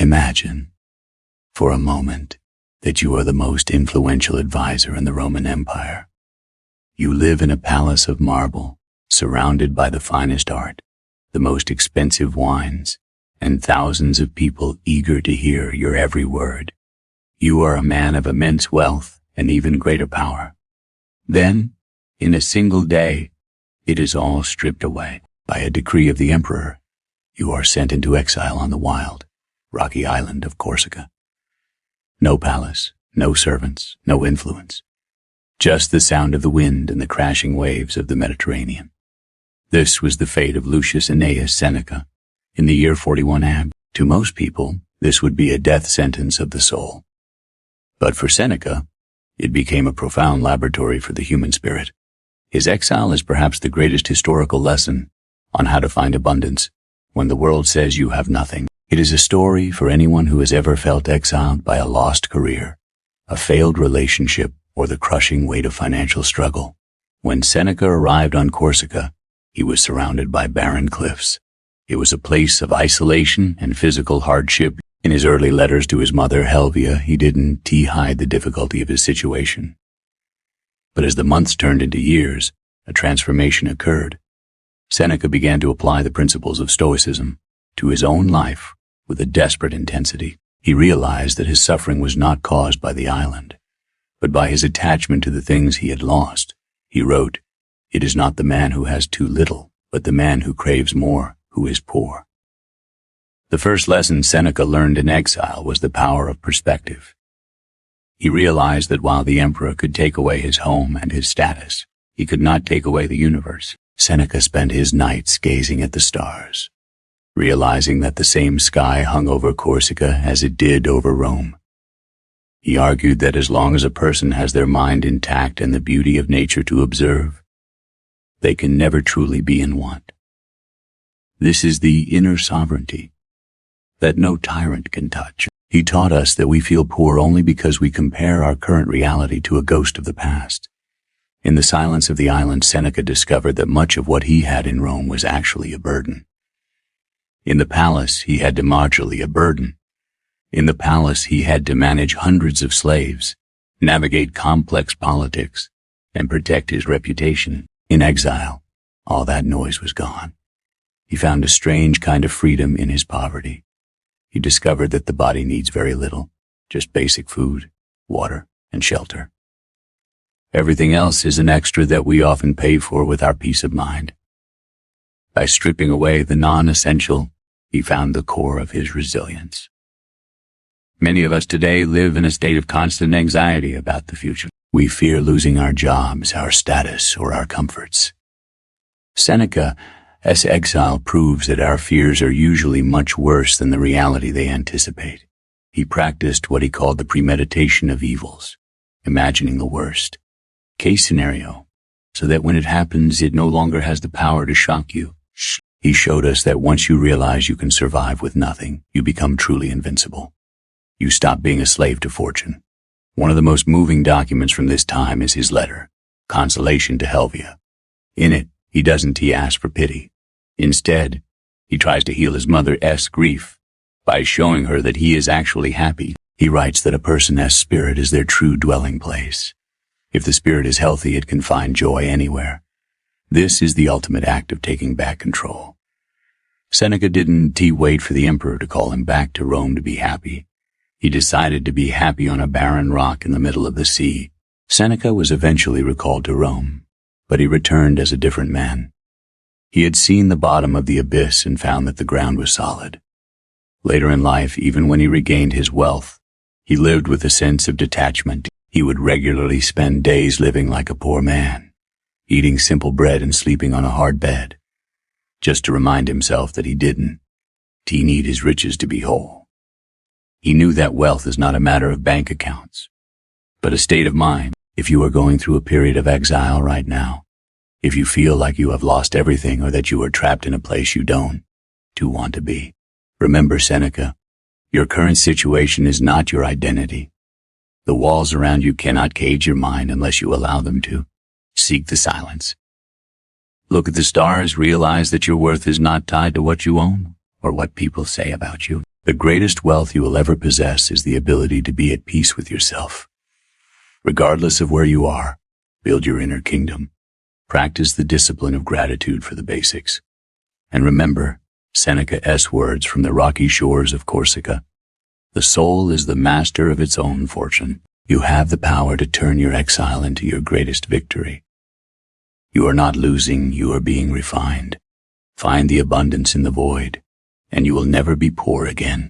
Imagine, for a moment, that you are the most influential advisor in the Roman Empire. You live in a palace of marble, surrounded by the finest art, the most expensive wines, and thousands of people eager to hear your every word. You are a man of immense wealth and even greater power. Then, in a single day, it is all stripped away. By a decree of the emperor, you are sent into exile on the wild, rocky island of Corsica. No palace, no servants, no influence. Just the sound of the wind and the crashing waves of the Mediterranean. This was the fate of Lucius Annaeus Seneca in the year 41 AB. To most people, this would be a death sentence of the soul. But for Seneca, it became a profound laboratory for the human spirit. His exile is perhaps the greatest historical lesson on how to find abundance when the world says you have nothing. It is a story for anyone who has ever felt exiled by a lost career, a failed relationship, or the crushing weight of financial struggle. When Seneca arrived on Corsica, he was surrounded by barren cliffs. It was a place of isolation and physical hardship. In his early letters to his mother, Helvia, he didn't hide the difficulty of his situation. But as the months turned into years, a transformation occurred. Seneca began to apply the principles of Stoicism to his own life with a desperate intensity. He realized that his suffering was not caused by the island, but by his attachment to the things he had lost. He wrote, "It is not the man who has too little, but the man who craves more, who is poor." The first lesson Seneca learned in exile was the power of perspective. He realized that while the emperor could take away his home and his status, he could not take away the universe. Seneca spent his nights gazing at the stars, realizing that the same sky hung over Corsica as it did over Rome. He argued that as long as a person has their mind intact and the beauty of nature to observe, they can never truly be in want. This is the inner sovereignty that no tyrant can touch. He taught us that we feel poor only because we compare our current reality to a ghost of the past. In the silence of the island, Seneca discovered that much of what he had in Rome was actually a burden. In the palace, he had to modularly a burden. In the palace, he had to manage hundreds of slaves, navigate complex politics, and protect his reputation. In exile, all that noise was gone. He found a strange kind of freedom in his poverty. He discovered that the body needs very little, just basic food, water, and shelter. Everything else is an extra that we often pay for with our peace of mind. By stripping away the non-essential, he found the core of his resilience. Many of us today live in a state of constant anxiety about the future. We fear losing our jobs, our status, or our comforts. Seneca's exile proves that our fears are usually much worse than the reality they anticipate. He practiced what he called the premeditation of evils, imagining the worst case scenario, so that when it happens, it no longer has the power to shock you. He showed us that once you realize you can survive with nothing, you become truly invincible. You stop being a slave to fortune. One of the most moving documents from this time is his letter, Consolation to Helvia. In it, he doesn't ask for pity. Instead, he tries to heal his mother's grief by showing her that he is actually happy. He writes that a person's spirit is their true dwelling place. If the spirit is healthy, it can find joy anywhere. This is the ultimate act of taking back control. Seneca didn't wait for the emperor to call him back to Rome to be happy. He decided to be happy on a barren rock in the middle of the sea. Seneca was eventually recalled to Rome, but he returned as a different man. He had seen the bottom of the abyss and found that the ground was solid. Later in life, even when he regained his wealth, he lived with a sense of detachment. He would regularly spend days living like a poor man, eating simple bread and sleeping on a hard bed, just to remind himself that he didn't need his riches to be whole. He knew that wealth is not a matter of bank accounts, but a state of mind. If you are going through a period of exile right now, if you feel like you have lost everything or that you are trapped in a place you don't want to be, remember Seneca, your current situation is not your identity. The walls around you cannot cage your mind unless you allow them to. Seek the silence. Look at the stars, realize that your worth is not tied to what you own or what people say about you. The greatest wealth you will ever possess is the ability to be at peace with yourself. Regardless of where you are, build your inner kingdom. Practice the discipline of gratitude for the basics. And remember Seneca's words from the rocky shores of Corsica. The soul is the master of its own fortune. You have the power to turn your exile into your greatest victory. You are not losing, you are being refined. Find the abundance in the void, and you will never be poor again.